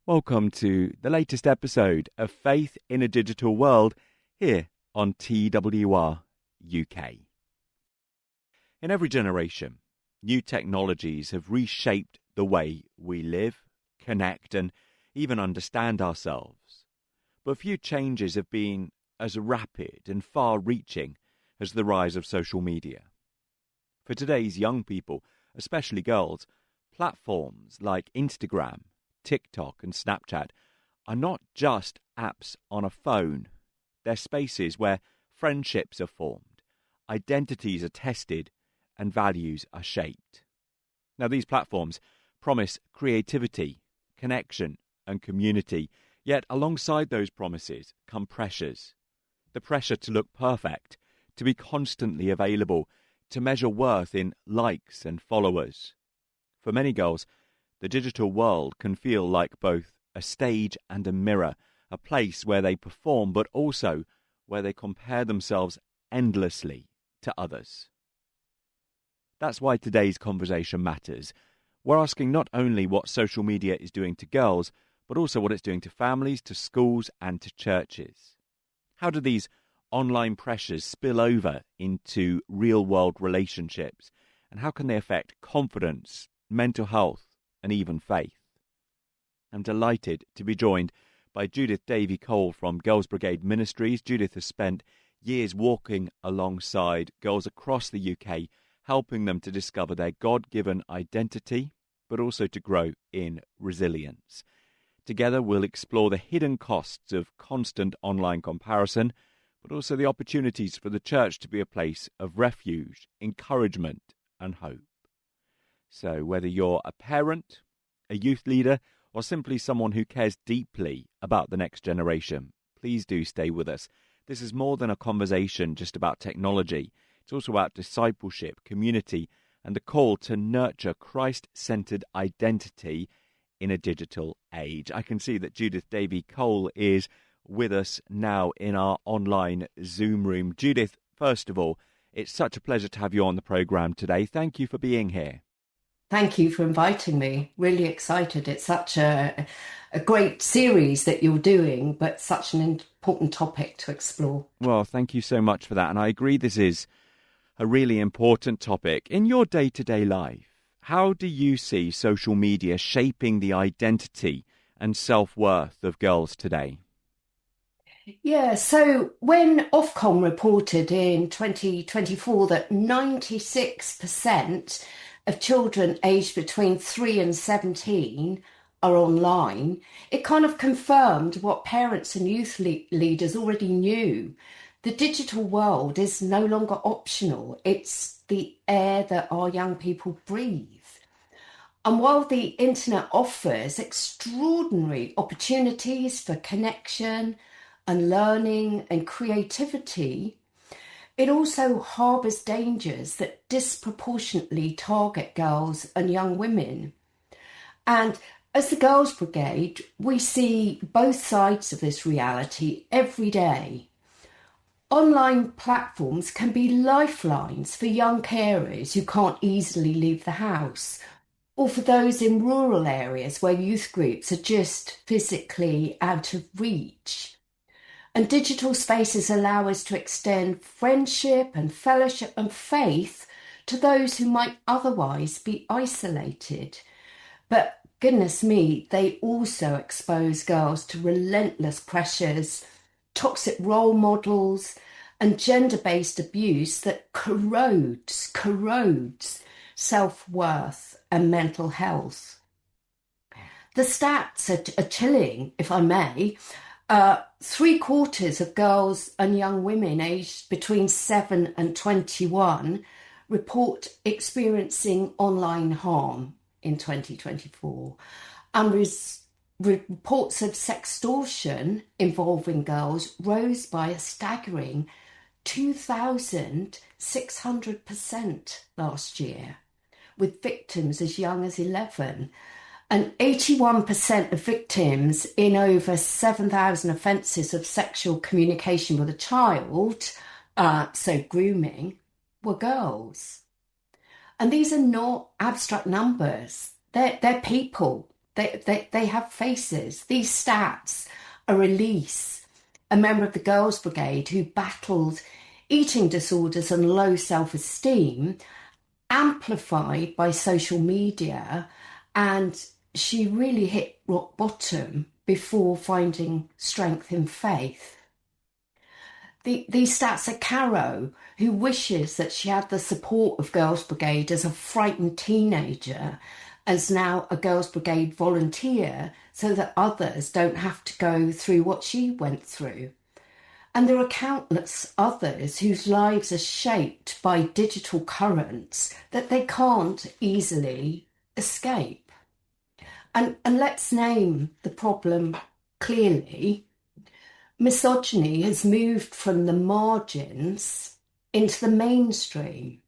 Welcome to the latest episode of Faith in a Digital World here on TWR-UK. In every generation, new technologies have reshaped the way we live, connect and even understand ourselves. But few changes have been as rapid and far-reaching as the rise of social media. For today's young people, especially girls, platforms like Instagram, TikTok and Snapchat are not just apps on a phone. They're spaces where friendships are formed, identities are tested, and values are shaped. Now, these platforms promise creativity, connection, and community, yet alongside those promises come pressures. The pressure to look perfect, to be constantly available, to measure worth in likes and followers. For many girls, the digital world can feel like both a stage and a mirror, a place where they perform, but also where they compare themselves endlessly to others. That's why today's conversation matters. We're asking not only what social media is doing to girls, but also what it's doing to families, to schools, and to churches. How do these online pressures spill over into real-world relationships? And how can they affect confidence, mental health, and even faith? I'm delighted to be joined by Judith Davey-Cole from Girls Brigade Ministries. Judith has spent years walking alongside girls across the UK, helping them to discover their God-given identity, but also to grow in resilience. Together, we'll explore the hidden costs of constant online comparison, but also the opportunities for the church to be a place of refuge, encouragement, and hope. So whether you're a parent, a youth leader, or simply someone who cares deeply about the next generation, please do stay with us. This is more than a conversation just about technology. It's also about discipleship, community, and the call to nurture Christ-centered identity in a digital age. I can see that Judith Davey-Cole is with us now in our online Zoom room. Judith, first of all, it's such a pleasure to have you on the programme today. Thank you for being here. Thank you for inviting me. Really excited. It's such a great series that you're doing, but such an important topic to explore. Well, thank you so much for that. And I agree this is a really important topic. In your day-to-day life, how do you see social media shaping the identity and self-worth of girls today? Yeah, so when Ofcom reported in 2024 that 96% of children aged between 3 and 17 are online, it kind of confirmed what parents and youth leaders already knew. The digital world is no longer optional. It's the air that our young people breathe. And while the internet offers extraordinary opportunities for connection and learning and creativity, it also harbours dangers that disproportionately target girls and young women. And as the Girls Brigade, we see both sides of this reality every day. Online platforms can be lifelines for young carers who can't easily leave the house, or for those in rural areas where youth groups are just physically out of reach. And digital spaces allow us to extend friendship and fellowship and faith to those who might otherwise be isolated. But goodness me, they also expose girls to relentless pressures, toxic role models, and gender-based abuse that corrodes self-worth and mental health. The stats are chilling, if I may. 3/4 of girls and young women aged between 7 and 21 report experiencing online harm in 2024. And reports of sextortion involving girls rose by a staggering 2,600% last year, with victims as young as 11. And 81% of victims in over 7,000 offences of sexual communication with a child, so grooming, were girls. And these are not abstract numbers. They're people. They have faces. These stats are Elise, a member of the Girls' Brigade who battled eating disorders and low self-esteem, amplified by social media, and she really hit rock bottom before finding strength in faith. These stats are Caro, who wishes that she had the support of Girls' Brigade as a frightened teenager, as now a Girls' Brigade volunteer, so that others don't have to go through what she went through. And there are countless others whose lives are shaped by digital currents that they can't easily escape. And let's name the problem clearly. Misogyny has moved from the margins into the mainstream.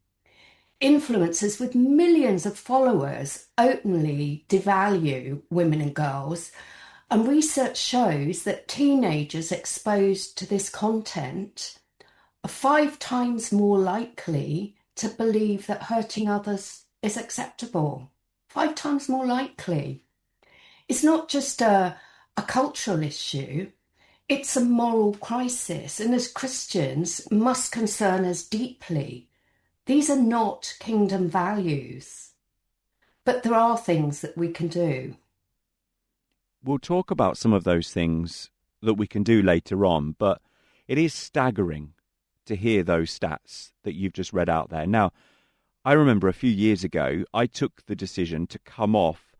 Influencers with millions of followers openly devalue women and girls, and research shows that teenagers exposed to this content are 5 times more likely to believe that hurting others is acceptable. 5 times more likely. It's not just a cultural issue, it's a moral crisis, and as Christians must concern us deeply. These are not kingdom values, but there are things that we can do. We'll talk about some of those things that we can do later on, but it is staggering to hear those stats that you've just read out there. Now, I remember a few years ago, I took the decision to come off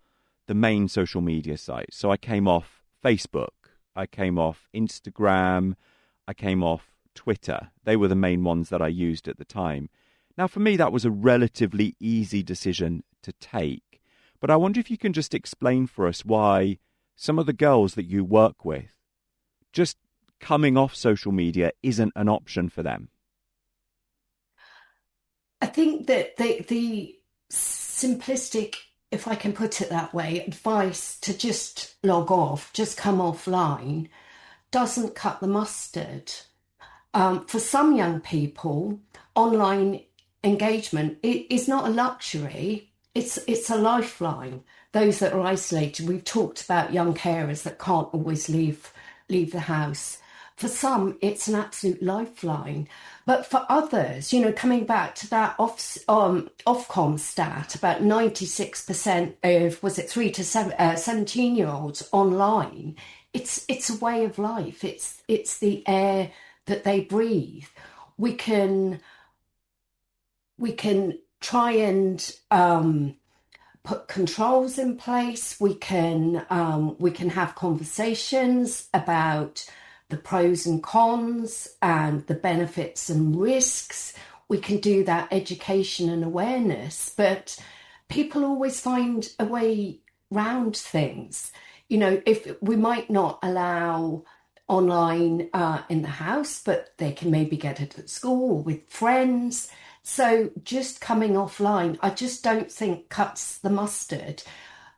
the main social media sites. So I came off Facebook, I came off Instagram, I came off Twitter. They were the main ones that I used at the time. Now, for me, that was a relatively easy decision to take. But I wonder if you can just explain for us why some of the girls that you work with, just coming off social media isn't an option for them. I think that the simplistic, if I can put it that way, advice to just log off, just come offline, doesn't cut the mustard. For some young people, online engagement is not a luxury, it's a lifeline. Those that are isolated, we've talked about young carers that can't always leave the house. For some, it's an absolute lifeline. But for others, coming back to that Ofcom stat, about 96% of, was it 3 to 17-year-olds online, it's a way of life. It's the air that they breathe. We can try and put controls in place. We can have conversations about the pros and cons and the benefits and risks. We can do that education and awareness, but people always find a way round things. If we might not allow online in the house, but they can maybe get it at school or with friends. So just coming offline, I just don't think cuts the mustard.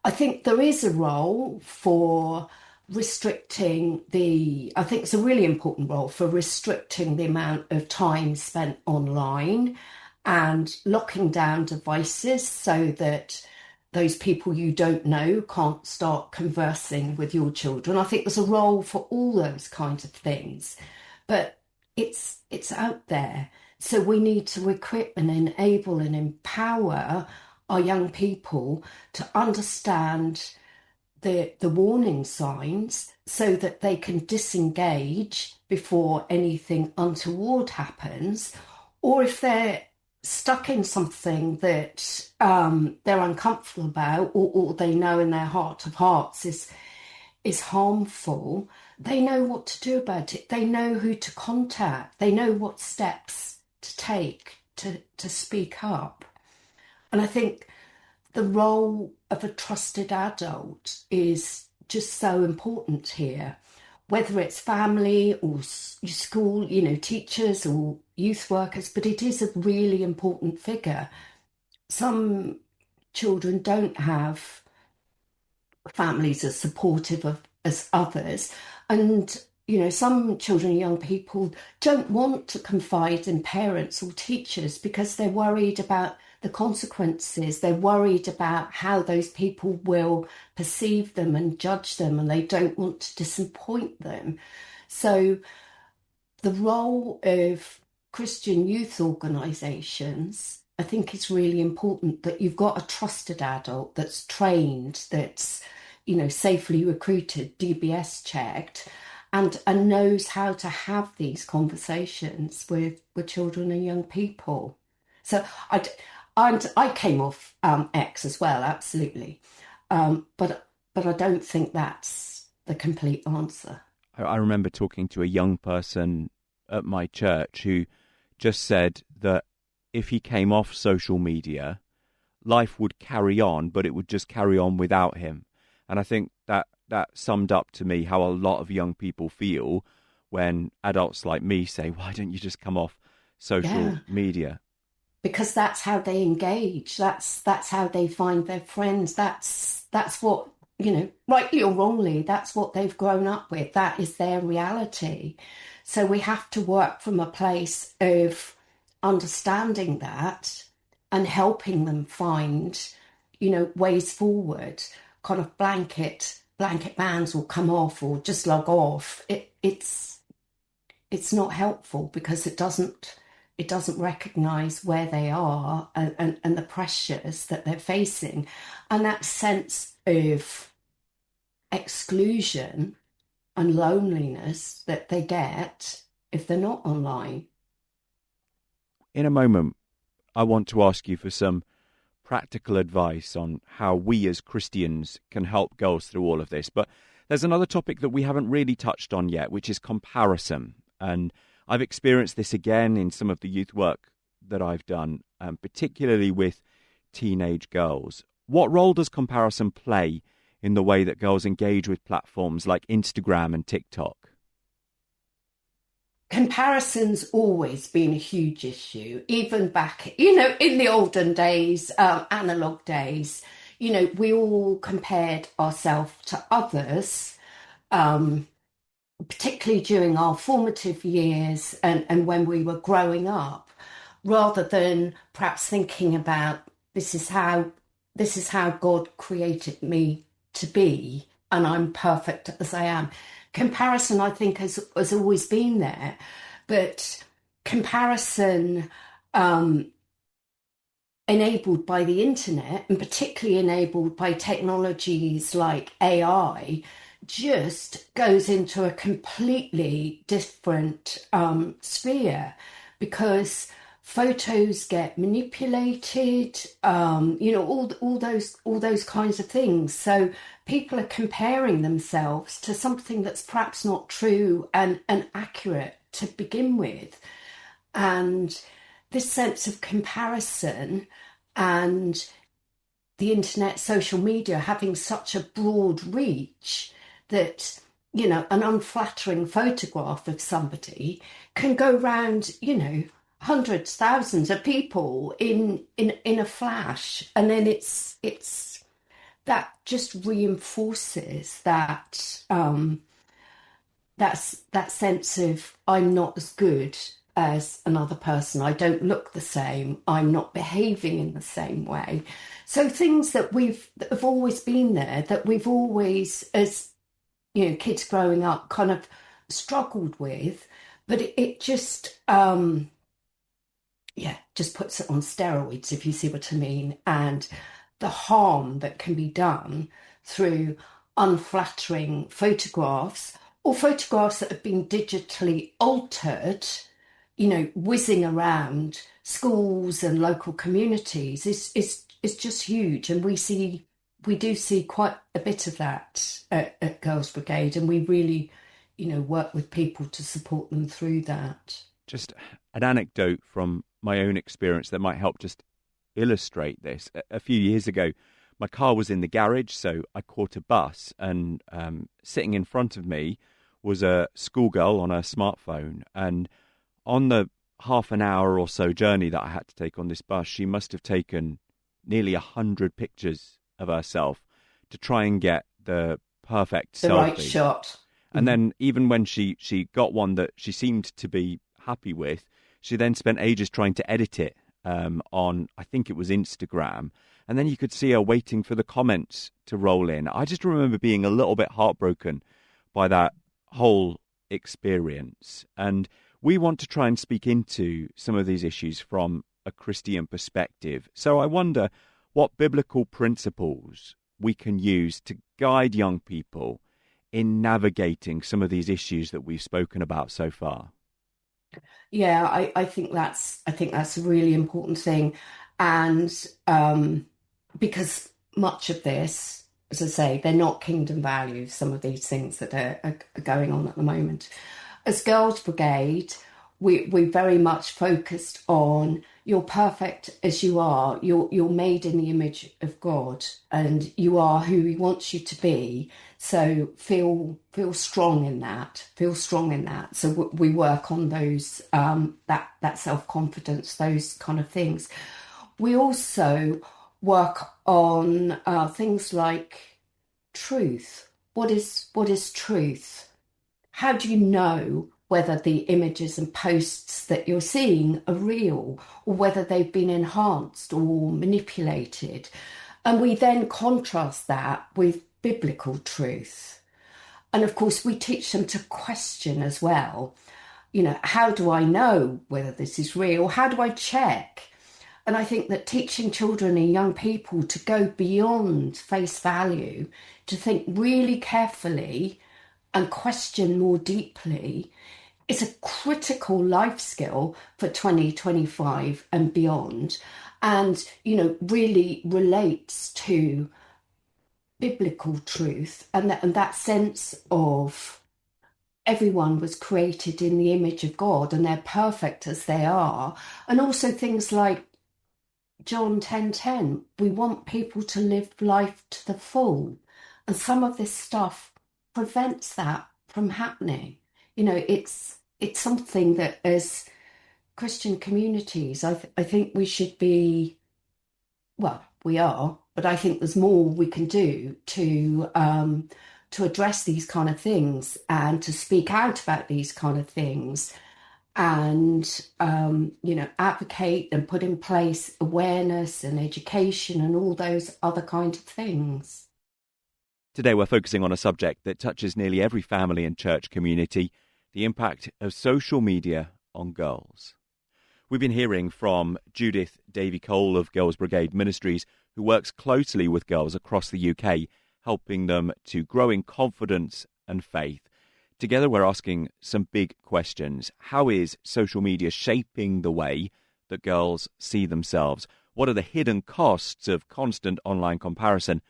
I think there is a role for restricting I think it's a really important role for restricting the amount of time spent online and locking down devices so that those people you don't know can't start conversing with your children. I think there's a role for all those kinds of things, but it's out there. So we need to equip and enable and empower our young people to understand the warning signs so that they can disengage before anything untoward happens, or if they're stuck in something that they're uncomfortable about, or they know in their heart of hearts is harmful, they know what to do about it. They know who to contact. They know what steps to take to speak up. And I think the role of a trusted adult is just so important here, whether it's family or school, teachers or youth workers, but it is a really important figure. Some children don't have families as supportive as others, and some children and young people don't want to confide in parents or teachers because they're worried about the consequences. They're worried about how those people will perceive them and judge them, and they don't want to disappoint them. So the role of Christian youth organisations, I think it's really important that you've got a trusted adult that's trained, that's, safely recruited, DBS checked, and knows how to have these conversations with children and young people. So I came off X as well, absolutely, but I don't think that's the complete answer. I remember talking to a young person at my church who just said that if he came off social media, life would carry on, but it would just carry on without him. And I think that summed up to me how a lot of young people feel when adults like me say, why don't you just come off social media? Because that's how they engage. That's how they find their friends. That's what, rightly or wrongly, that's what they've grown up with. That is their reality. So we have to work from a place of understanding that and helping them find, ways forward. Kind of blanket bans will come off or just log off. It's not helpful because it doesn't recognise where they are and the pressures that they're facing, and that sense of exclusion and loneliness that they get if they're not online. In a moment, I want to ask you for some practical advice on how we as Christians can help girls through all of this. But there's another topic that we haven't really touched on yet, which is comparison. And I've experienced this again in some of the youth work that I've done, particularly with teenage girls. What role does comparison play in the way that girls engage with platforms like Instagram and TikTok? Comparison's always been a huge issue, even back, in the olden days, analog days. We all compared ourselves to others, particularly during our formative years and when we were growing up, rather than perhaps thinking about this is how God created me to be, and I'm perfect as I am. Comparison, I think, has always been there, but comparison enabled by the internet, and particularly enabled by technologies like AI, just goes into a completely different sphere, because photos get manipulated, all those kinds of things. So people are comparing themselves to something that's perhaps not true and accurate to begin with. And this sense of comparison and the internet, social media having such a broad reach that, an unflattering photograph of somebody can go round, hundreds, thousands of people in a flash, and then it's that just reinforces that that sense of I'm not as good as another person, I don't look the same, I'm not behaving in the same way. So things that have always been there, that we've always, as kids growing up, kind of struggled with, but it just just puts it on steroids, if you see what I mean. And the harm that can be done through unflattering photographs, or photographs that have been digitally altered, whizzing around schools and local communities is just huge. And we do see quite a bit of that at Girls Brigade, and we really, work with people to support them through that. Just an anecdote from my own experience that might help just illustrate this. A few years ago, my car was in the garage, so I caught a bus, and sitting in front of me was a schoolgirl on her smartphone. And on the half an hour or so journey that I had to take on this bus, she must have taken nearly 100 pictures of herself to try and get the perfect selfie. Right shot. And then even when she got one that she seemed to be happy with, she then spent ages trying to edit it on, I think it was Instagram, and then you could see her waiting for the comments to roll in. I just remember being a little bit heartbroken by that whole experience. And we want to try and speak into some of these issues from a Christian perspective. So I wonder what biblical principles we can use to guide young people in navigating some of these issues that we've spoken about so far. Yeah, I think that's a really important thing, and because much of this, as I say, they're not kingdom values. Some of these things that are going on at the moment. As Girls Brigade, we very much focused on you're perfect as you are. You're made in the image of God, and you are who He wants you to be. So feel strong in that. Feel strong in that. So we work on those that self-confidence, those kind of things. We also work on things like truth. What is truth? How do you know whether the images and posts that you're seeing are real or whether they've been enhanced or manipulated? And we then contrast that with biblical truth. And of course, we teach them to question as well. How do I know whether this is real? How do I check? And I think that teaching children and young people to go beyond face value, to think really carefully and question more deeply, is a critical life skill for 2025 and beyond. And, really relates to biblical truth and that sense of everyone was created in the image of God and they're perfect as they are. And also things like John 10:10, we want people to live life to the full. And some of this stuff prevents that from happening. It's something that as Christian communities, I think we should be, well, we are, but I think there's more we can do to address these kind of things and to speak out about these kind of things and advocate and put in place awareness and education and all those other kinds of things. Today we're focusing on a subject that touches nearly every family and church community: the impact of social media on girls. We've been hearing from Judith Davy-Cole of Girls Brigade Ministries, who works closely with girls across the UK, helping them to grow in confidence and faith. Together we're asking some big questions. How is social media shaping the way that girls see themselves? What are the hidden costs of constant online comparison?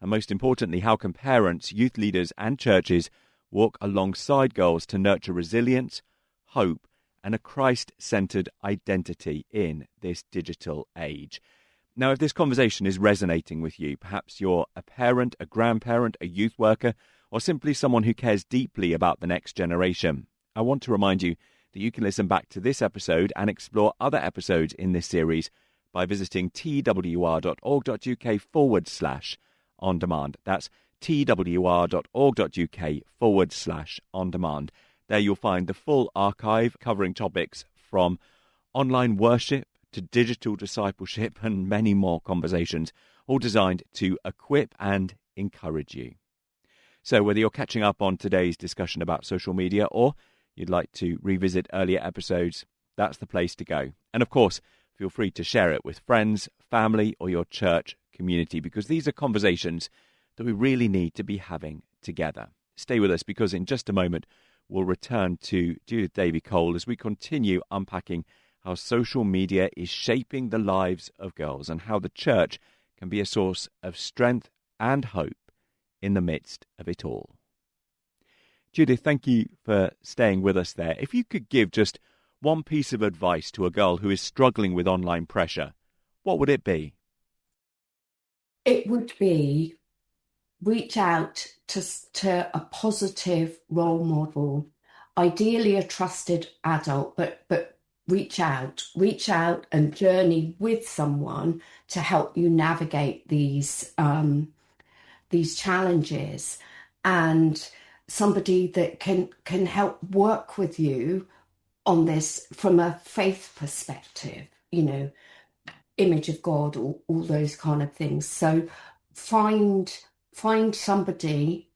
And most importantly, how can parents, youth leaders and churches walk alongside girls to nurture resilience, hope, and a Christ-centered identity in this digital age? Now, if this conversation is resonating with you, perhaps you're a parent, a grandparent, a youth worker, or simply someone who cares deeply about the next generation, I want to remind you that you can listen back to this episode and explore other episodes in this series by visiting twr.org.uk/on-demand. That's twr.org.uk/on-demand. There you'll find the full archive covering topics from online worship to digital discipleship and many more conversations, all designed to equip and encourage you. So whether you're catching up on today's discussion about social media or you'd like to revisit earlier episodes, that's the place to go. And of course, feel free to share it with friends, family, or your church community, because these are conversations that we really need to be having together. Stay with us, because in just a moment, we'll return to Judith Davy-Cole as we continue unpacking how social media is shaping the lives of girls and how the church can be a source of strength and hope in the midst of it all. Judith, thank you for staying with us there. If you could give just one piece of advice to a girl who is struggling with online pressure, what would it be? It would be reach out to a positive role model, ideally a trusted adult, but reach out and journey with someone to help you navigate these challenges, and somebody that can help work with you on this from a faith perspective, image of God, all those kind of things. So find somebody,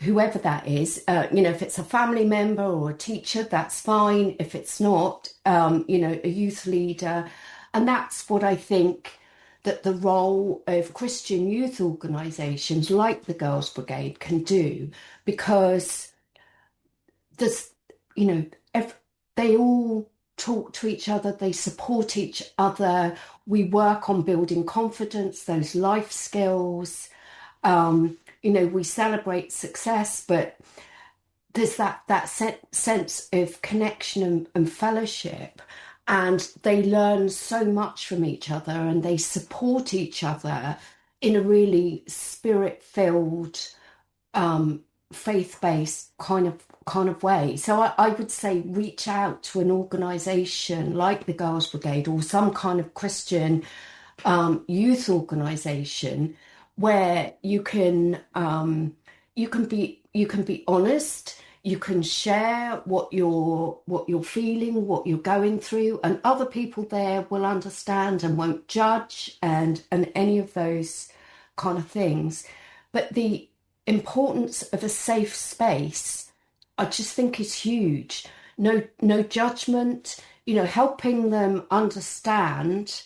whoever that is, if it's a family member or a teacher, that's fine. If it's not, a youth leader. And that's what I think that the role of Christian youth organisations like the Girls' Brigade can do, because there's, you know, they all talk to each other, they support each other. We work on building confidence, those life skills. We celebrate success, but there's that sense of connection and fellowship, and they learn so much from each other, and they support each other in a really spirit-filled, faith-based kind of way. So I would say reach out to an organisation like the Girls' Brigade or some kind of Christian youth organisation where you can be honest, you can share what you're feeling, what you're going through, and other people there will understand and won't judge and any of those kind of things. But the importance of a safe space, I just think, is huge. No judgment, helping them understand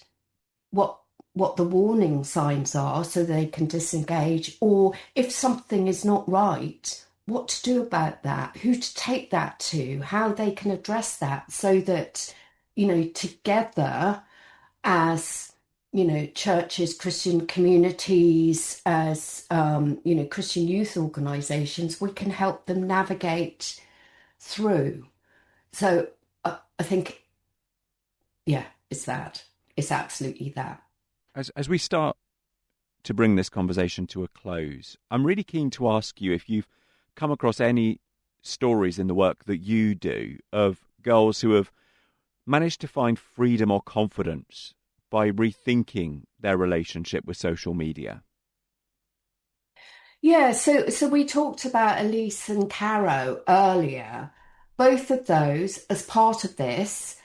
what the warning signs are so they can disengage, or if something is not right, what to do about that, who to take that to, how they can address that, so that, together as, churches, Christian communities, as, Christian youth organisations, we can help them navigate through. So I think, yeah, it's absolutely that. As we start to bring this conversation to a close, I'm really keen to ask you if you've come across any stories in the work that you do of girls who have managed to find freedom or confidence by rethinking their relationship with social media. Yeah, so we talked about Elise and Caro earlier. Both of those, as part of this,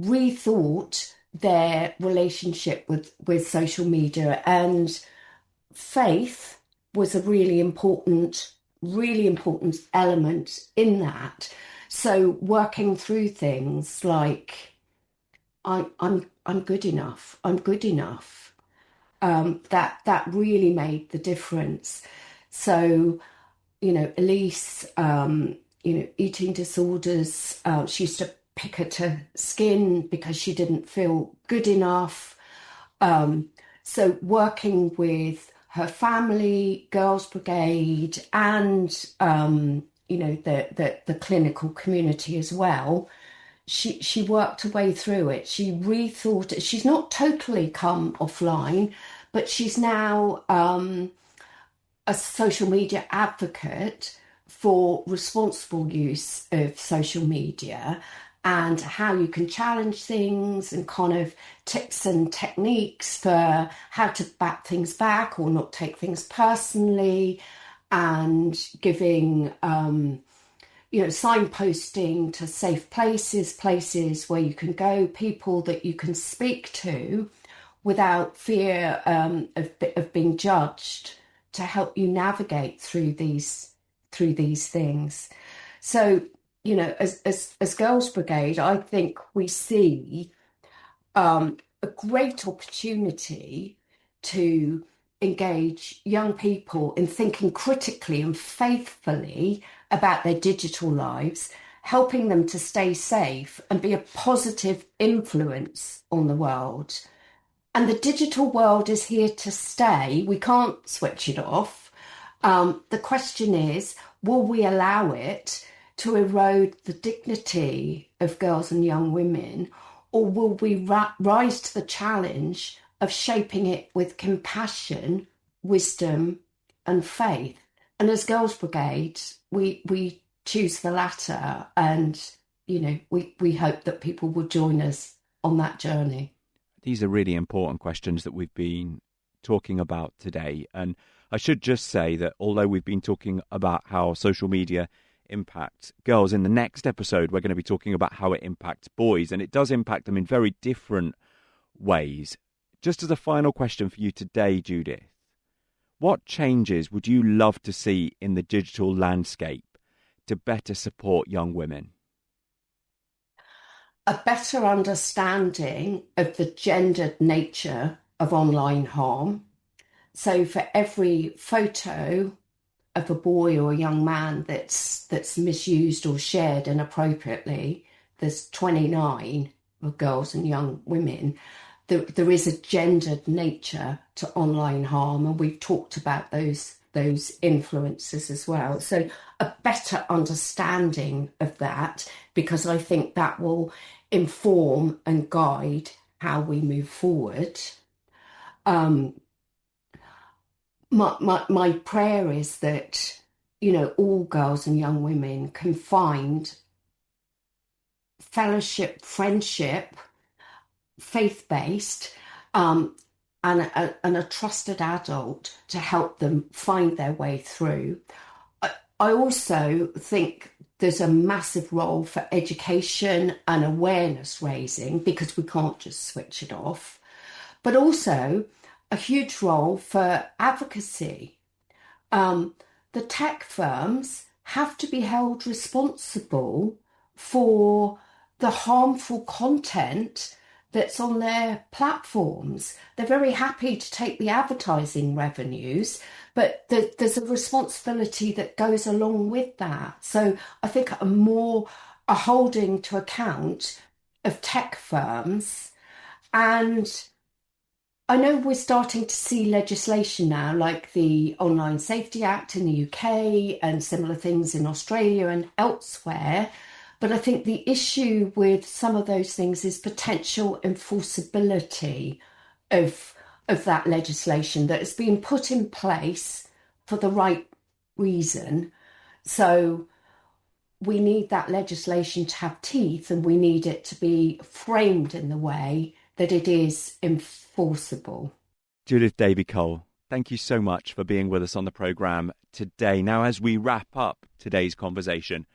rethought their relationship with social media, and faith was a really important element in that. So working through things like I'm good enough. I'm good enough. That really made the difference. So, Elise, eating disorders, she used to pick at her skin because she didn't feel good enough. So working with her family, Girls' Brigade, and, the clinical community as well, she worked her way through it. She rethought it. She's not totally come offline, but she's now a social media advocate for responsible use of social media and how you can challenge things, and kind of tips and techniques for how to back things back or not take things personally, and giving signposting to safe places where you can go, people that you can speak to without fear of being judged, to help you navigate through these things. So, as Girls' Brigade, I think we see a great opportunity to engage young people in thinking critically and faithfully about their digital lives, helping them to stay safe and be a positive influence on the world. And the digital world is here to stay. We can't switch it off. The question is, will we allow it to erode the dignity of girls and young women, or will we rise to the challenge of shaping it with compassion, wisdom, and faith? And as Girls' Brigade, we choose the latter, and we hope that people will join us on that journey. These are really important questions that we've been talking about today. And I should just say that although we've been talking about how social media impacts girls, in the next episode, we're going to be talking about how it impacts boys. And it does impact them in very different ways. Just as a final question for you today, Judith, what changes would you love to see in the digital landscape to better support young women? A better understanding of the gendered nature of online harm. So for every photo of a boy or a young man that's misused or shared inappropriately, there's 29 of girls and young women. There is a gendered nature to online harm, and we've talked about those influences as well. So a better understanding of that, because I think that will inform and guide how we move forward. My prayer is that, all girls and young women can find fellowship, friendship, faith-based, and a trusted adult to help them find their way through. I also think there's a massive role for education and awareness raising, because we can't just switch it off, but also a huge role for advocacy. The tech firms have to be held responsible for the harmful content that's on their platforms. They're very happy to take the advertising revenues, but there's a responsibility that goes along with that. So I think a holding to account of tech firms. And I know we're starting to see legislation now, like the Online Safety Act in the UK and similar things in Australia and elsewhere. But I think the issue with some of those things is potential enforceability of that legislation that has been put in place for the right reason. So we need that legislation to have teeth, and we need it to be framed in the way that it is enforceable. Judith Davy-Cole, thank you so much for being with us on the programme today. Now, as we wrap up today's conversation,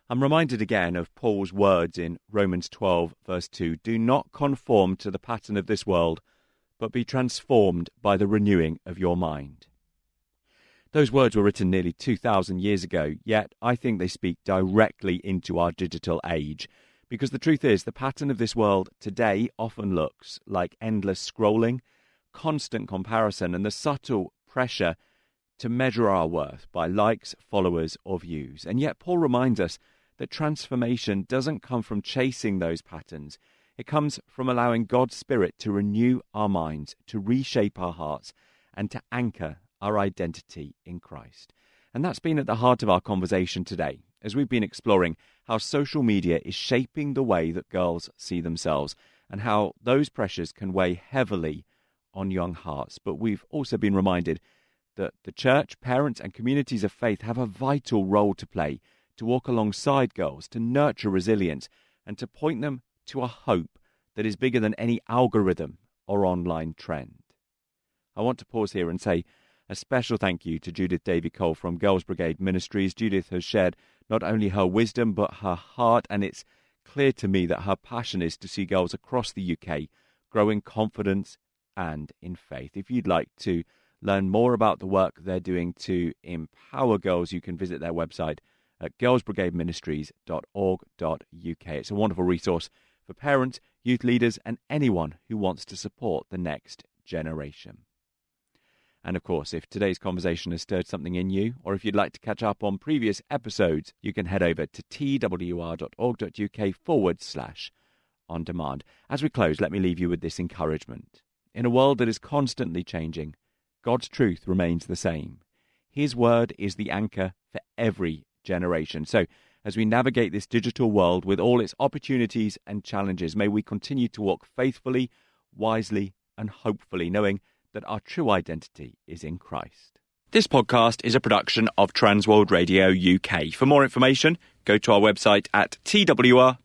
I'm reminded again of Paul's words in Romans 12, verse 2. Do not conform to the pattern of this world, but be transformed by the renewing of your mind. Those words were written nearly 2,000 years ago, yet I think they speak directly into our digital age. Because the truth is, the pattern of this world today often looks like endless scrolling, constant comparison, and the subtle pressure to measure our worth by likes, followers, or views. And yet Paul reminds us that transformation doesn't come from chasing those patterns. It comes from allowing God's Spirit to renew our minds, to reshape our hearts, and to anchor our identity in Christ. And that's been at the heart of our conversation today, as we've been exploring how social media is shaping the way that girls see themselves and how those pressures can weigh heavily on young hearts. But we've also been reminded that the church, parents and communities of faith have a vital role to play to walk alongside girls, to nurture resilience and to point them to a hope that is bigger than any algorithm or online trend. I want to pause here and say a special thank you to Judith Davy-Cole from Girls Brigade Ministries. Judith has shared not only her wisdom but her heart, and it's clear to me that her passion is to see girls across the UK grow in confidence and in faith. If you'd like to learn more about the work they're doing to empower girls, you can visit their website at girlsbrigadeministries.org.uk. It's a wonderful resource for parents, youth leaders, and anyone who wants to support the next generation. And of course, if today's conversation has stirred something in you, or if you'd like to catch up on previous episodes, you can head over to twr.org.uk/on demand. As we close, let me leave you with this encouragement. In a world that is constantly changing, God's truth remains the same. His word is the anchor for every generation. So, as we navigate this digital world with all its opportunities and challenges, may we continue to walk faithfully, wisely, and hopefully, knowing that our true identity is in Christ. This podcast is a production of Transworld Radio UK. For more information, go to our website at twr.org.uk.